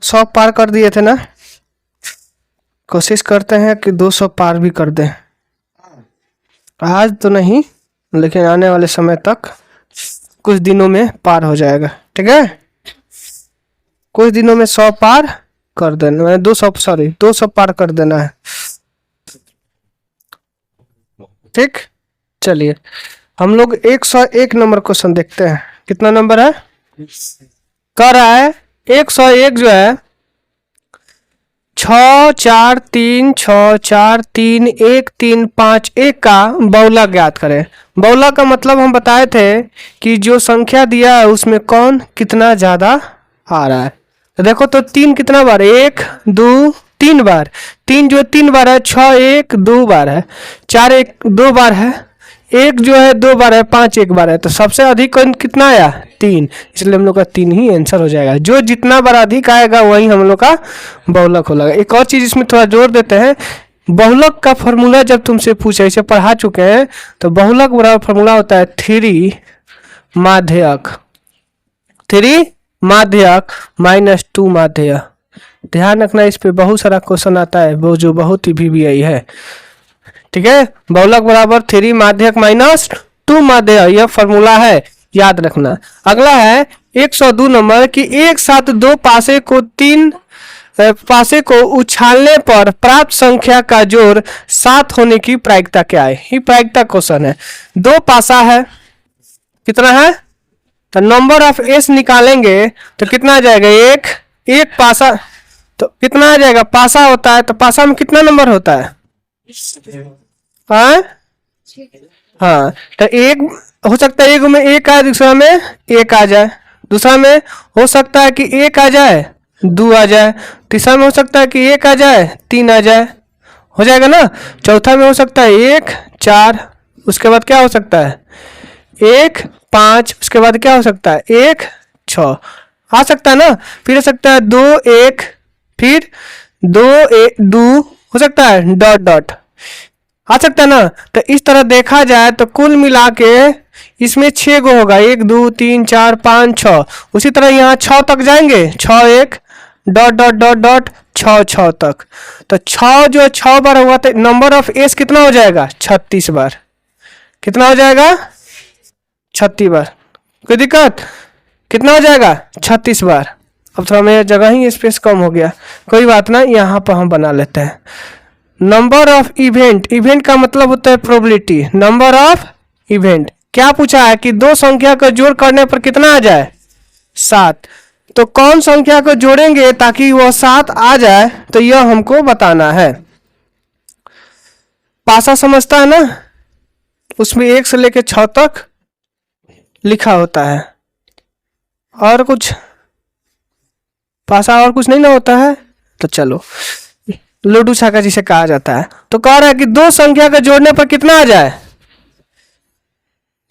100 पार कर दिए थे ना। कोशिश करते हैं कि 200 पार भी कर दें। आज तो नहीं, लेकिन आने वाले समय तक कुछ दिनों में पार हो जाएगा। ठीक है, कुछ दिनों में 100 पार कर देना, मैंने 200 पार कर देना है। ठीक, चलिए हम लोग 101 नंबर क्वेश्चन देखते हैं। कितना नंबर है? कह रहा है 101 जो है 6 4 3 6 4 3 1 3 5 1 का बहुला ज्ञात करें। बहुला का मतलब हम बताए थे कि जो संख्या दिया है उसमें कौन कितना ज्यादा आ रहा है। तो देखो तो 3 कितना बार, 1 2 3 बार, 3 जो 3 बार है, 6 1 2 बार है, 4 1 2 बार है, 1 जो है 2 बार है, 5 1 बार है। तो सबसे अधिक कितना आया? 3, इसलिए हम लोग का 3 ही आंसर हो जाएगा। जो जितना बार अधिक आएगा वही हम लोग का बहुलक हो जाएगा। एक और चीज इसमें थोड़ा जोर देते हैं, बहुलक का फॉर्मूला जब तुमसे पूछे, इसे पढ़ा चुके हैं, तो बहुलक बराबर फॉर्मूला होता है 3 माध्यक, 3 माध्यक माइनस 2 माध्यक। ध्यान रखना, इस पे बहुत सारा क्वेश्चन आता है, वो जो बहुत ही VBI है। ठीक है, बहुलक बराबर 3 माध्यक माइनस 2 माध्यक, यह फॉर्मूला है, याद रखना। अगला है 102 नंबर की एक साथ दो पासे को उछालने पर प्राप्त संख्या का जोड़ 7 होने की प्रायिकता क्या है? ये प्रायिकता क्वेश्चन है। दो पासा है, कितना है? तो नंबर ऑफ एस निकालेंगे तो कितना आ जाएगा? एक पासा, तो कितना आ जाएगा? पासा होता है तो पासा में कितना नंबर होता है? हाँ, तो एक हो सकता है, एक में एक आए, दूसरा में एक आ जाए, दूसरा में हो सकता है कि एक आ जाए 2 आ जाए, तीसरा में हो सकता है कि एक आ जाए 3 आ जाए, हो जाएगा ना। चौथा में हो सकता है 1 4, उसके बाद क्या हो सकता है? 1 5, उसके बाद क्या हो सकता है? 1 6 आ सकता है ना। फिर हो सकता है 2 1, फिर 2 1 2 हो सकता है, डॉट डॉट आ सकता है ना। तो इस तरह देखा जाए तो कुल मिला के इसमें 6 गो होगा, 1 2 3 4 5 6। उसी तरह यहाँ 6 तक जाएंगे, 6 1 डॉट डॉट डॉट डॉट 6 6 तक। तो 6 जो 6 बार हुआ तो नंबर ऑफ एस कितना हो जाएगा? 36 बार। कितना हो जाएगा? 36 बार। कोई दिक्कत? कितना हो जाएगा? 36 बार। अब थोड़ा मेरा जगह ही स्पेस कम हो गया, कोई बात ना, यहाँ पर हम बना लेते हैं। नंबर ऑफ इवेंट, इवेंट का मतलब होता है प्रोबेबिलिटी। नंबर ऑफ इवेंट क्या पूछा है कि दो संख्या का जोड़ करने पर कितना आ जाए? 7। तो कौन संख्या को जोड़ेंगे ताकि वह 7 आ जाए, तो यह हमको बताना है। पासा समझता है ना, उसमें 1 से लेकर 6 तक लिखा होता है, और कुछ पासा और कुछ नहीं ना होता है। तो चलो, लूडो छक्का जिसे कहा जाता है। तो कह रहा है कि दो संख्या का जोड़ने पर कितना आ जाए?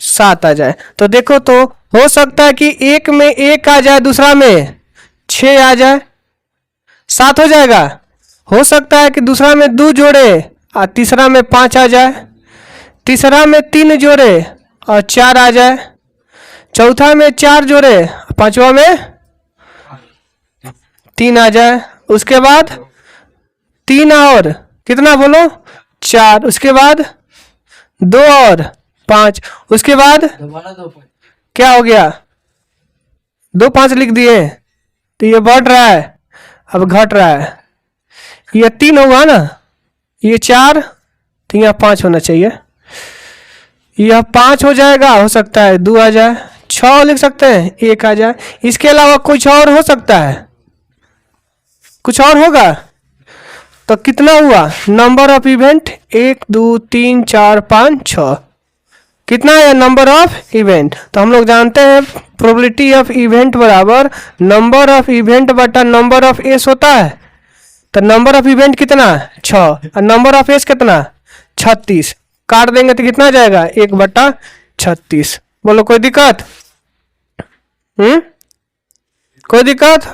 7 आ जाए। तो देखो, तो हो सकता है कि एक में 1 आ जाए, दूसरा में 6 आ जाए, 7 हो जाएगा। हो सकता है कि दूसरा में 2 जोड़े और तीसरा में 5 आ जाए, तीसरा में 3 जोड़े और 4 आ जाए, चौथा में 4 जोड़े, पांचवा में 3 आ जाए, उसके बाद 3 और कितना बोलो? 4, उसके बाद 2 और 5, उसके बाद क्या हो गया? 2 5 लिख दिए, तो ये बढ़ रहा है, अब घट रहा है। ये 3 होगा ना, ये 4, तो यहाँ 5 होना चाहिए, यह 5 हो जाएगा। हो सकता है 2 आ जाए, 6 लिख सकते हैं, 1 आ जाए। इसके अलावा कुछ और हो सकता है, कुछ और होगा। तो कितना हुआ नंबर ऑफ इवेंट? 1 2 3 4 5 6। कितना है नंबर ऑफ इवेंट? तो हम लोग जानते हैं प्रोबेबिलिटी ऑफ इवेंट बराबर नंबर ऑफ इवेंट बटा नंबर ऑफ एस होता है। तो नंबर ऑफ इवेंट कितना? 6, और नंबर ऑफ एस कितना? 36। काट देंगे तो कितना जाएगा? 1 बटा 36। बोलो कोई दिक्कत? कोई दिक्कत?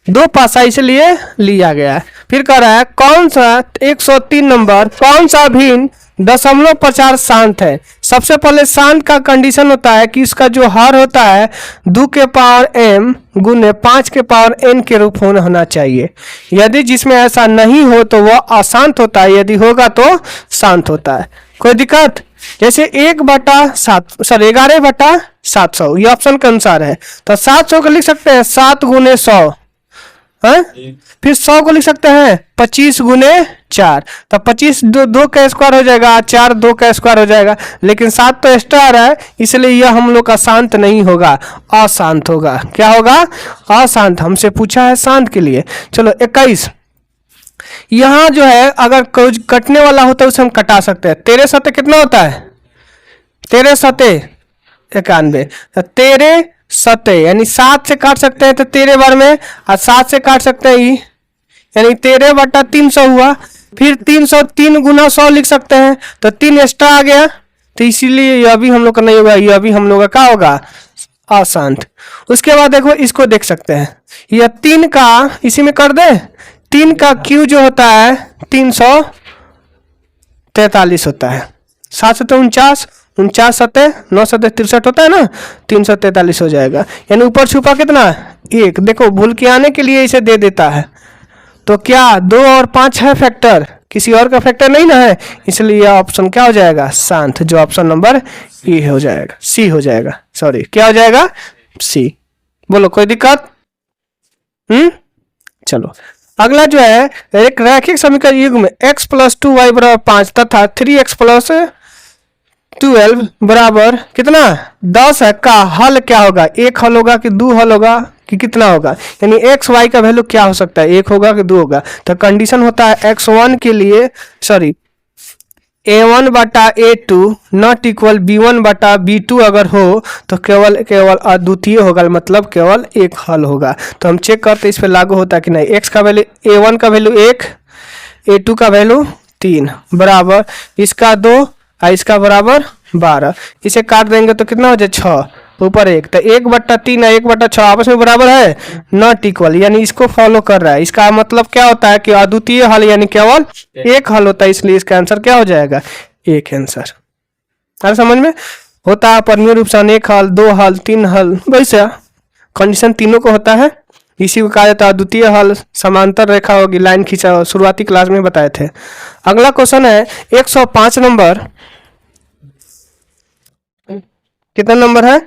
2 पासा इसलिए लिया गया है। फिर कह रहा है कौन सा 103 नंबर, कौन सा भिन्न 0.50 शांत है। सबसे पहले शांत का कंडीशन होता है कि इसका जो हर होता है 2 के पावर m गुने 5 के पावर n के रूप होना चाहिए। यदि जिसमें ऐसा नहीं हो तो वह अशांत होता है, यदि होगा तो शांत होता है। कोई दिक्कत? जैसे 11/700 ये ऑप्शन के अनुसार है, तो 700 को लिख सकते हैं 7 गुने 100 है, फिर 100 को लिख सकते हैं 25 गुने 4, तो 25 दो का स्क्वायर हो जाएगा, 4 2 का स्क्वायर हो जाएगा, लेकिन 7 तो एक्स्ट्रा आ रहा है, इसलिए यह हम लोग का शांत नहीं होगा, अशांत होगा। क्या होगा? अशांत। हमसे पूछा है शांत के लिए। चलो 21, यहाँ जो है अगर कुछ कटने वाला होता है उसे हम कटा सकते हैं। 13 सते कितना होता है? 13 सते 91, तो 13 सते यानी 7 से काट सकते हैं तो 13 बार में, और 7 से काट सकते हैं यानी 13/300 हुआ। फिर 303 गुना 100 लिख सकते हैं, तो 3 एक्स्ट्रा आ गया, तो इसीलिए यह भी हम लोग का नहीं होगा, यह भी हम लोग का क्या होगा? अशांत। उसके बाद देखो इसको देख सकते हैं, यह 3 का इसी में कर दे, 3 का क्यू जो होता है 343 होता है। 7 सते 49, 49 सते 9 सते 63 होता है ना, 343 हो जाएगा। यानी ऊपर छुपा कितना? 1। देखो भूल के आने के लिए इसे दे देता है, तो क्या 2 और 5 है फैक्टर, किसी और का फैक्टर नहीं ना है, इसलिए यह ऑप्शन क्या हो जाएगा? शांत, जो ऑप्शन नंबर ए हो जाएगा, सी हो जाएगा। सॉरी, क्या हो जाएगा? सी। बोलो कोई दिक्कत? चलो अगला जो है, एक रैखिक समीकरण युग्म में x + 2y = 5 तथा 3x + 12 बराबर कितना? 10 है का हल क्या होगा? 1 हल होगा कि 2 हल होगा कि कितना होगा? यानी एक्स वाई का वैल्यू क्या हो सकता है? 1 होगा कि 2 होगा? तो कंडीशन होता है x1 के लिए, sorry a1/a2 not equal b1/b2 अगर हो तो केवल अद्वितीय होगा, मतलब केवल एक हल होगा। तो हम चेक करते इस पे लागू होता है कि नहीं। x का वैल्यू, a1 का वैल्यू 1, a2 का वैल्यू 3 बराबर इसका 2 और इसका बराबर 12। इसे काट देंगे तो कितना हो जाए? 6 ऊपर 1, तो 1/3 और 1/6 आपस में बराबर है, नॉट इक्वल, यानी इसको फॉलो कर रहा है। इसका मतलब क्या होता है कि अद्वितीय हल यानी केवल एक हल होता है, इसलिए इसका आंसर क्या हो जाएगा? 1 आंसर। अरे समझ में होता है परमीय रूप से अनेक हल, 2 हल, 3 हल, वैसे कंडीशन तीनों को होता है, इसी को कहा जाता है अद्वितीय हल। समांतर रेखा होगी, लाइन खींचा, शुरुआती क्लास में बताए थे। अगला क्वेश्चन है 105 नंबर, कितना नंबर है?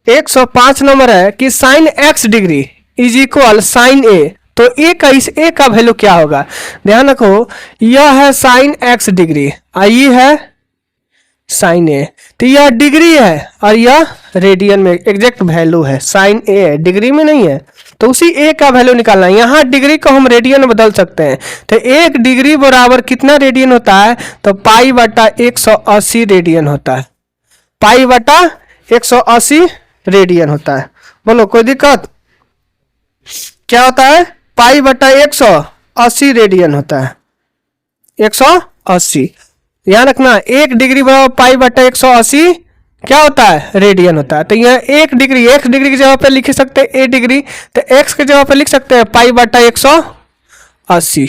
105 नंबर है कि sin x degree is equal sin a, तो a का इस a का वैल्यू क्या होगा? ध्यान रखो, यह है sin x डिग्री और ये है sin a, तो यह डिग्री है और यह रेडियन में एग्जैक्ट वैल्यू है। sin a है, डिग्री में नहीं है, तो उसी a का वैल्यू निकालना है। यहाँ डिग्री को हम रेडियन में बदल सकते हैं, तो 1 डिग्री बराबर कितना रेडियन होता है? तो π/180 रेडियन होता है, π/180 रेडियन होता है। बोलो कोई दिक्कत? क्या होता है? π/180 रेडियन होता है, 180। ध्यान रखना, 1 डिग्री बराबर π/180 क्या होता है? रेडियन होता है। तो यह 1 डिग्री, x डिग्री की जगह पे लिख सकते हैं a डिग्री, तो x की जगह पे लिख सकते हैं π/180।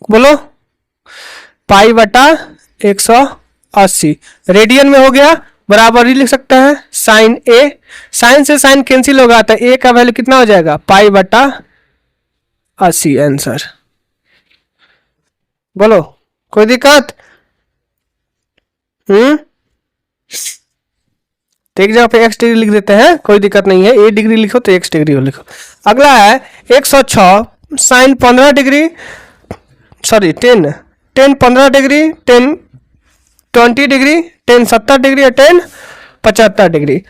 बोलो π/180 रेडियन में हो गया, बराबर ही लिख सकते हैं sin a, साइन से साइन कैंसिल होगा, तो a का वैल्यू कितना हो जाएगा? π/80 आंसर। बोलो कोई दिक्कत? तो एक जगह पे x डिग्री लिख देते हैं, कोई दिक्कत नहीं है, a डिग्री लिखो तो x डिग्री लिखो। अगला है 106 sin 15 degree, sorry 10 15 degree, 10 20 degree, 10 70 degree और 10 75 डिग्री।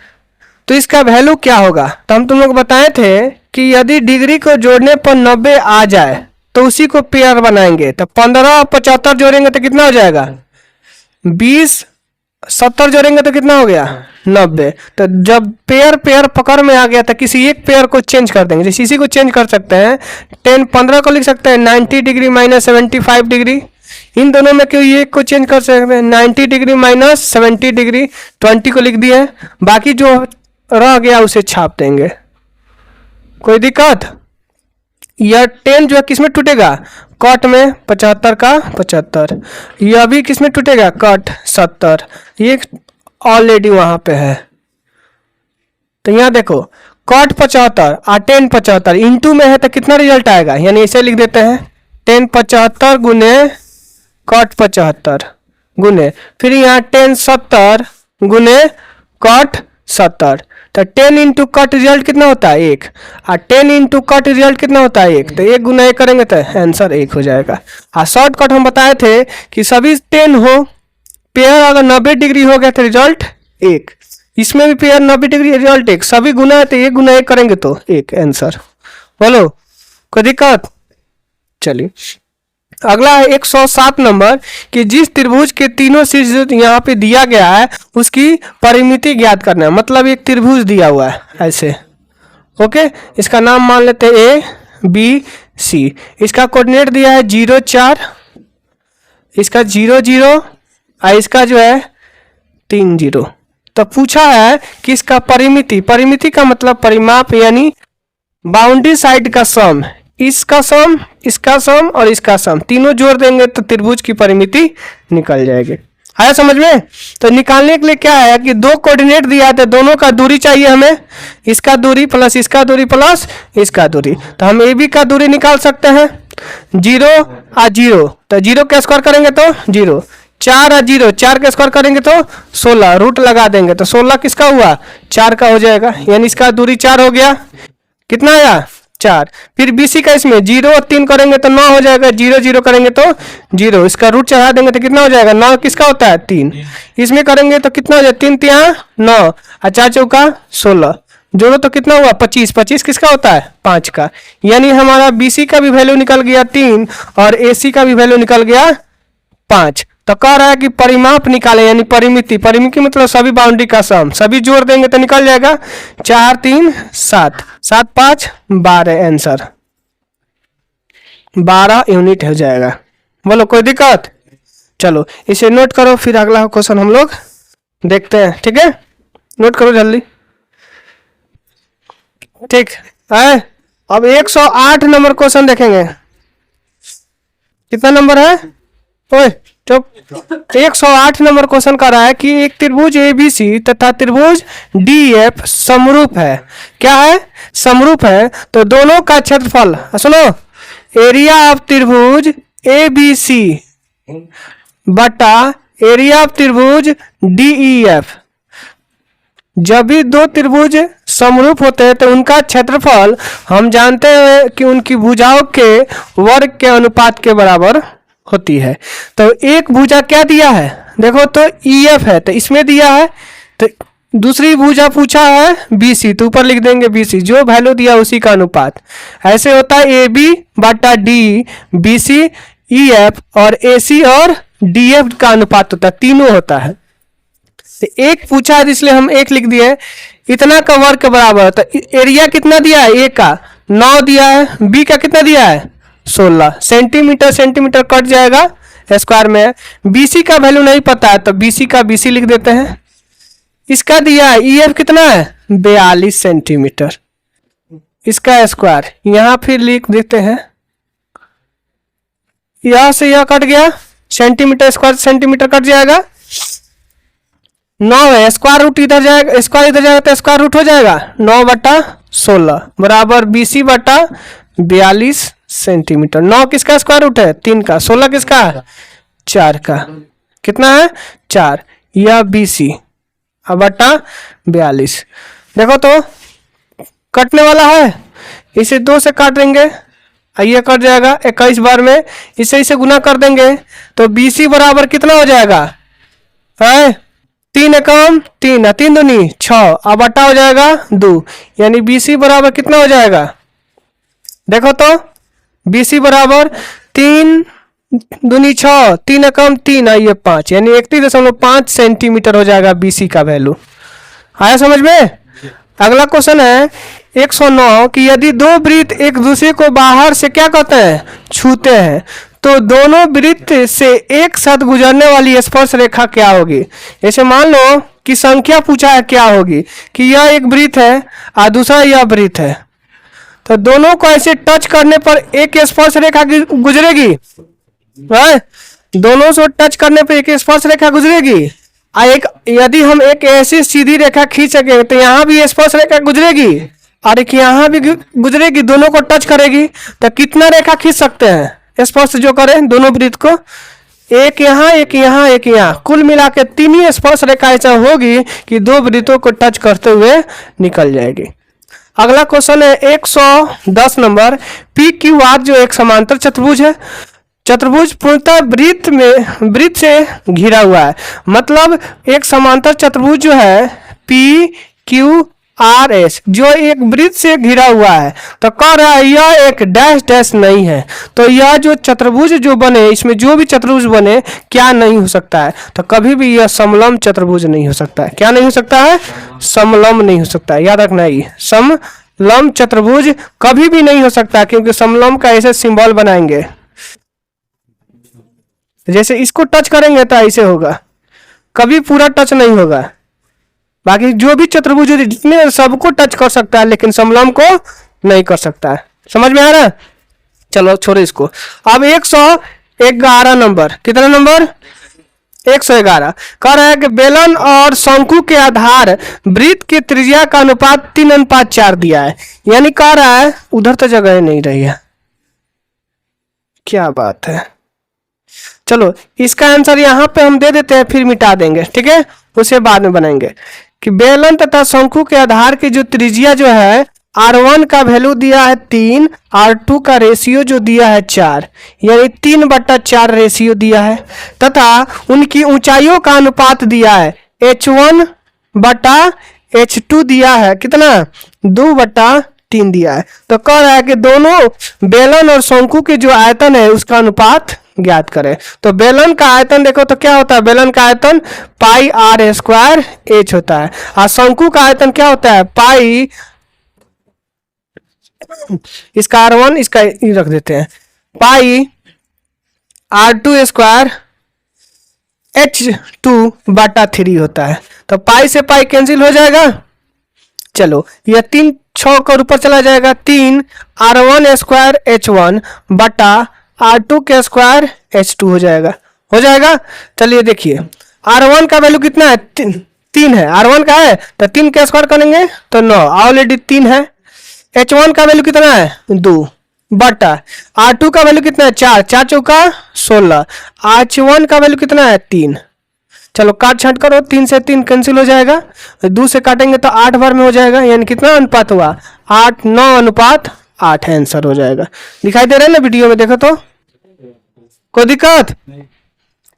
तो इसका वैल्यू क्या होगा? तो हम तुम लोग बताए थे कि यदि डिग्री को जोड़ने पर 90 आ जाए तो उसी को पेयर बनाएंगे, तो 15 और 75 जोड़ेंगे तो कितना हो जाएगा? 20, 70 जोड़ेंगे तो कितना हो गया? 90। तो जब पेयर पकड़ में आ गया तो किसी एक पेयर को चेंज कर देंगे, जैसे इसी को चेंज कर सकते हैं। 10 15 को लिख सकते हैं 90 डिग्री माइनस 75 डिग्री, इन दोनों में क्यों एक को चेंज कर सकते हैं, 90 डिग्री माइनस 70 डिग्री, 20 को लिख दिए, बाकी जो रह गया उसे छाप देंगे। कोई दिक्कत? यह 10 जो है किसमें टूटेगा, कट में 75 का 75। यह भी किसमें टूटेगा, कट 70। ये ऑलरेडी वहां पे है। तो यहाँ देखो कट 75 और 10 75 इंटू में है तो कितना रिजल्ट आएगा, यानी इसे लिख देते हैं 10 75 गुने कट 75 गुने फिर यहाँ 10 70 गुने कट 70। तो 10 इंटू कट रिजल्ट कितना होता है 1 और 10 इंटू कट रिजल्ट कितना होता है 1। तो 1 गुना 1 करेंगे तो आंसर 1 हो जाएगा। और शॉर्टकट हम बताए थे कि सभी 10 हो, पेयर अगर 90 डिग्री हो गया तो रिजल्ट 1, इसमें भी पेयर 90 डिग्री रिजल्ट 1, सभी गुना है तो 1 गुना 1 करेंगे तो 1 आंसर। बोलो कोई दिक्कत। चलिए अगला है 107 नंबर कि जिस त्रिभुज के तीनों शीर्ष यहाँ पे दिया गया है उसकी परिमिति ज्ञात करना है। मतलब एक त्रिभुज दिया हुआ है ऐसे, ओके, इसका नाम मान लेते हैं ए बी सी। इसका कोऑर्डिनेट दिया है 0 4, इसका 0 0 और इसका जो है 3 0। तो पूछा है कि इसका परिमिति, परिमिति का मतलब परिमाप यानी बाउंड्री साइड का सम, इसका सम, इसका सम और इसका सम तीनों जोड़ देंगे तो त्रिभुज की परिमिति निकल जाएगी। आया समझ में। तो निकालने के लिए क्या है कि दो कोऑर्डिनेट दिया है, दोनों का दूरी चाहिए हमें, इसका दूरी प्लस इसका दूरी प्लस इसका दूरी। तो हम ए बी का दूरी निकाल सकते हैं 0 और 0, तो 0 का स्क्वायर करेंगे तो 0, 4 और 0, 4 का स्क्वायर करेंगे तो 16, रूट लगा देंगे तो 16 किसका हुआ 4 का हो जाएगा, यानी इसका दूरी 4 हो गया। कितना आया 4। फिर बीसी का इसमें 0 और 3 करेंगे तो 9 हो जाएगा, 0 0 करेंगे तो 0, इसका रूट चढ़ा देंगे तो कितना हो जाएगा 9 किसका होता है 3। इसमें करेंगे तो कितना हो जाएगा 3 3 9 और 4 चौका 16, जोड़ो तो कितना हुआ 25, 25 किसका होता है 5 का। यानी हमारा बीसी का भी वैल्यू निकल गया 3 और एसी का भी वैल्यू निकल गया 5। तो कह रहा है कि परिमाप निकाले यानी परिमिति, परिमिति मतलब सभी बाउंड्री का सम, सभी जोड़ देंगे तो निकल जाएगा 4 3 7 7 5 12, आंसर 12 यूनिट हो जाएगा। बोलो कोई दिक्कत। चलो इसे नोट करो, फिर अगला क्वेश्चन हम लोग देखते हैं, ठीक है, नोट करो जल्दी, ठीक है। अब 108 नंबर क्वेश्चन देखेंगे। कितना नंबर है ओए चुप। 108 नंबर क्वेश्चन कर रहा है कि एक त्रिभुज एबीसी तथा त्रिभुज डीएफ समरूप है। क्या है समरूप है, तो दोनों का क्षेत्रफल, सुनो, एरिया ऑफ त्रिभुज एबीसी बटा एरिया ऑफ त्रिभुज डीईएफ। जब भी दो त्रिभुज समरूप होते हैं तो उनका क्षेत्रफल हम जानते हैं कि उनकी भुजाओं के वर्ग के अनुपात के बराबर होती है। तो एक भुजा क्या दिया है देखो तो ईएफ है, तो इसमें दिया है, तो दूसरी भुजा पूछा है बीसी, तो ऊपर लिख देंगे बीसी, जो वैल्यू दिया उसी का अनुपात। ऐसे होता है ए बी बटा डी, बीसी ईएफ और एसी और डीएफ का अनुपात होता है, तीनों होता है। तो एक पूछा है इसलिए हम एक लिख दिए, इतना का वर्ग के बराबर है। तो एरिया कितना दिया है, ए का 9 दिया है, बी का कितना दिया है 16, सेंटीमीटर सेंटीमीटर कट जाएगा स्क्वायर में। बीसी का वैल्यू नहीं पता है तो बीसी का बीसी लिख देते हैं। इसका दिया है ईएफ कितना है 42 सेंटीमीटर, इसका स्क्वायर यहाँ फिर लिख देते हैं, यहां से यह कट गया, सेंटीमीटर स्क्वायर सेंटीमीटर कट जाएगा, 9 है, स्क्वायर रूट इधर जाएगा, स्क्वायर इधर जाएगा तो स्क्वायर रूट हो जाएगा 9 बटा 16 बराबर बीसी बटा 42 सेंटीमीटर। 9 किसका स्क्वायर रूट है 3 का, 16 किसका 4 का, कितना है 4, यह बीसी अब बटा 42। देखो तो कटने वाला है, इसे 2 से काट देंगे, ये कट जाएगा 21 बार में, इसे गुना कर देंगे तो बीसी बराबर कितना हो जाएगा है 3 एकम 3 3 दूनी 6, अब बटा हो जाएगा 2, यानी बीसी बराबर कितना हो जाएगा देखो तो बीसी बराबर 3 दूनी 6, 3 एकम 3 ये 5, यानी 31.5 सेंटीमीटर हो जाएगा बीसी का वैल्यू। आया समझ में। अगला क्वेश्चन है 109 कि यदि दो वृत्त एक दूसरे को बाहर से क्या कहते हैं छूते हैं तो दोनों वृत्त से एक साथ गुजरने वाली स्पर्श रेखा क्या होगी। जैसे मान लो कि संख्या पूछा है क्या होगी, कि यह एक वृत्त है और दूसरा यह वृत्त है, तो दोनों को ऐसे टच करने पर एक स्पर्श रेखा गुजरेगी, दोनों से टच करने पर एक स्पर्श रेखा गुजरेगी। एक यदि हम एक ऐसी सीधी रेखा खींच सके तो यहाँ भी स्पर्श रेखा गुजरेगी और एक यहाँ भी गुजरेगी, दोनों को टच करेगी। तो कितना रेखा खींच सकते हैं स्पर्श जो करें दोनों वृत्त को, एक यहाँ एक यहाँ एक यहाँ, कुल मिला के 3 ही स्पर्श रेखा ऐसा होगी कि 2 वृत्तों को टच करते हुए निकल जाएगी। अगला क्वेश्चन है 110 नंबर। पी क्यू आर जो एक समांतर चतुर्भुज है, चतुर्भुज पूर्णतः वृत्त से घिरा हुआ है। मतलब एक समांतर चतुर्भुज जो है पी क्यू आर एस जो एक वृत्त से घिरा हुआ है, तो कह रहा है यह एक डैश डैश नहीं है। तो यह जो चतुर्भुज जो बने, इसमें जो भी चतुर्भुज बने क्या नहीं हो सकता है, तो कभी भी यह समलंब चतुर्भुज नहीं हो सकता है। क्या नहीं हो सकता है? समलंब नहीं हो सकता है। याद रखना है, समलंब चतुर्भुज कभी भी नहीं हो सकता, क्योंकि समलंब का ऐसे सिंबल बनाएंगे, जैसे इसको टच करेंगे तो ऐसे होगा, कभी पूरा टच नहीं होगा। बाकी जो भी चतुर्भुज जितने सबको टच कर सकता है, लेकिन समलंब को नहीं कर सकता है। समझ में आ रहा है? चलो छोड़ो इसको। अब 111 नंबर, कितना नंबर? 111 कह रहा है कि बेलन और शंकु के आधार वृत्त की त्रिज्या का अनुपात 3:4 दिया है। यानी कह रहा है उधर तो जगह नहीं रही है। क्या बात है। चलो इसका आंसर यहाँ पे हम दे देते हैं, फिर मिटा देंगे, ठीक है, उसे बाद में बनाएंगे। कि बेलन तथा शंकु के आधार की जो त्रिज्या जो है R1 का वैल्यू दिया है 3, R2 का रेशियो जो दिया है 4, यानी 3/4 रेशियो दिया है, तथा उनकी ऊंचाइयों का अनुपात दिया है H1/H2 दिया है, कितना? 2/3 दिया है। तो कह रहा है कि दोनों बेलन और शंकु के जो आयतन है उसका अनुपात ज्ञात करें। तो बेलन का आयतन देखो तो क्या होता है, बेलन का आयतन पाई R स्क्वायर H होता है, और शंकु का आयतन क्या होता है, पाई, इसका R1 इसका रख देते हैं, पाई R2 स्क्वायर H2/3 होता है। तो पाई से पाई कैंसिल हो जाएगा। चलो यह 3 6 का ऊपर चला जाएगा, 3 R1 स्क्वायर H1 बटा R2 के स्क्वायर H2 हो जाएगा, हो जाएगा। चलिए देखिए R1 का वैल्यू कितना है, 3 है, R1 का है तो 3 का स्क्वायर करेंगे तो 9, ऑलरेडी 3 है। H1 का वैल्यू कितना है, 2 बटा R2 का वैल्यू कितना है, 4, 4 चौका 16, H1 का वैल्यू कितना है, 3। चलो काट छाट करो, 3 से 3 कैंसिल हो जाएगा, 2 से काटेंगे तो 8 बार में हो जाएगा, यानी कितना अनुपात हुआ, 8 9:8 आंसर हो जाएगा। दिखाई दे रहा है ना वीडियो में, देखो तो कोई दिक्कत?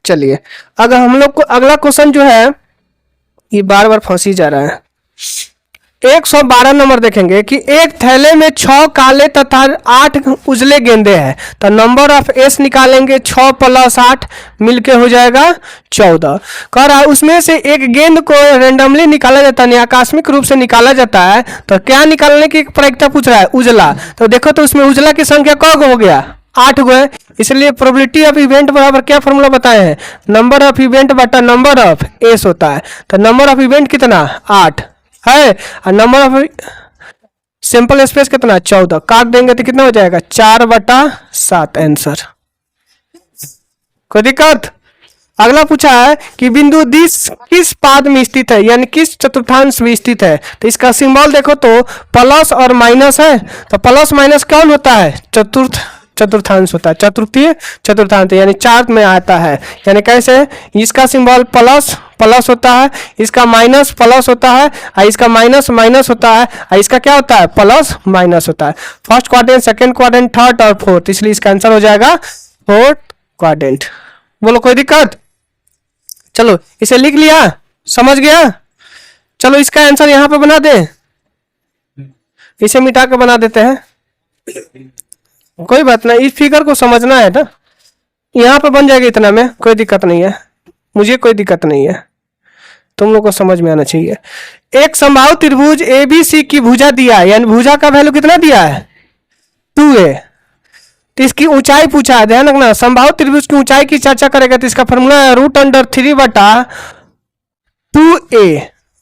चलिए अगर हम लोग को अगला क्वेश्चन जो है, ये बार बार फंसी जा रहा है, 112 नंबर देखेंगे कि एक थैले में 6 काले तथा 8 उजले गेंदे हैं। तो नंबर ऑफ एस निकालेंगे, 6 + 8 मिलके हो जाएगा 14। कह रहा है उसमें से एक गेंद को रेंडमली निकाला जाता है, आकस्मिक रूप से निकाला जाता है। तो क्या निकालने की प्रायिकता पूछ रहा है, उजला। तो देखो तो उसमें उजला की संख्या कौन हो गया, 8 गो है, इसलिए प्रोबेबिलिटी ऑफ इवेंट बराबर क्या फॉर्मूला बताए हैं, नंबर ऑफ इवेंट बटा नंबर ऑफ एस होता है। तो नंबर ऑफ इवेंट कितना, 8 है, और नंबर ऑफ सिंपल स्पेस कितना, 14। काट देंगे तो कितना हो जाएगा, 4/7 आंसर। कोई दिक्कत? अगला पूछा है कि बिंदु डी किस पाद में स्थित है, यानी किस चतुर्थांश में स्थित है। तो इसका सिंबल देखो तो प्लस और माइनस है। तो प्लस माइनस कौन होता है, चतुर्थांश होता है, चतुर्थीय चतुर्थांश, यानी 4 में आता है। यानी कैसे, इसका सिंबल प्लस प्लस होता है, इसका माइनस प्लस होता है, और इसका माइनस माइनस होता है, और इसका क्या होता है, प्लस माइनस होता है। First quadrant, second quadrant, third और फोर्थ, इसलिए इसका आंसर हो जाएगा 4th क्वाड्रेंट। बोलो कोई दिक्कत? चलो इसे लिख लिया, समझ गया। चलो इसका आंसर यहाँ पे बना दे, इसे मिटा के बना देते हैं, कोई बात नहीं, इस फिगर को समझना है ना, यहाँ पे बन जाएगा इतना में, कोई दिक्कत नहीं है, मुझे कोई दिक्कत नहीं है, तुम लोग को समझ में आना चाहिए। एक संभावित त्रिभुज ABC की भुजा दिया है, यानी भुजा का वैल्यू कितना दिया है, 2a। तो इसकी ऊंचाई पूछा है, ध्यान रखना, संभावित त्रिभुज की ऊंचाई की चर्चा करेगा तो इसका फॉर्मूला है √3/2a,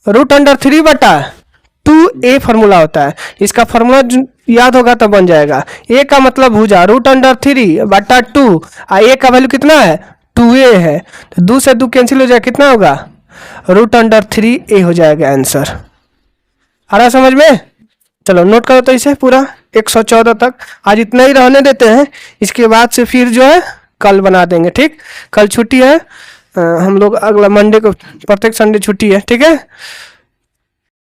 √3/2a फॉर्मूला होता है। इसका फॉर्मूला याद होगा तो बन जाएगा। ए का मतलब भुजा √3/2 ए का वैल्यू कितना है 2a है, तो 2 से 2 कैंसिल हो जाएगा, कितना होगा √3a हो जाएगा आंसर। आ रहा समझ में? चलो नोट करो तो इसे पूरा 114 तक। आज इतना ही रहने देते हैं, इसके बाद से फिर जो है कल बना देंगे, ठीक। कल छुट्टी है, हम लोग अगला मंडे को, प्रत्येक संडे छुट्टी है, ठीक है।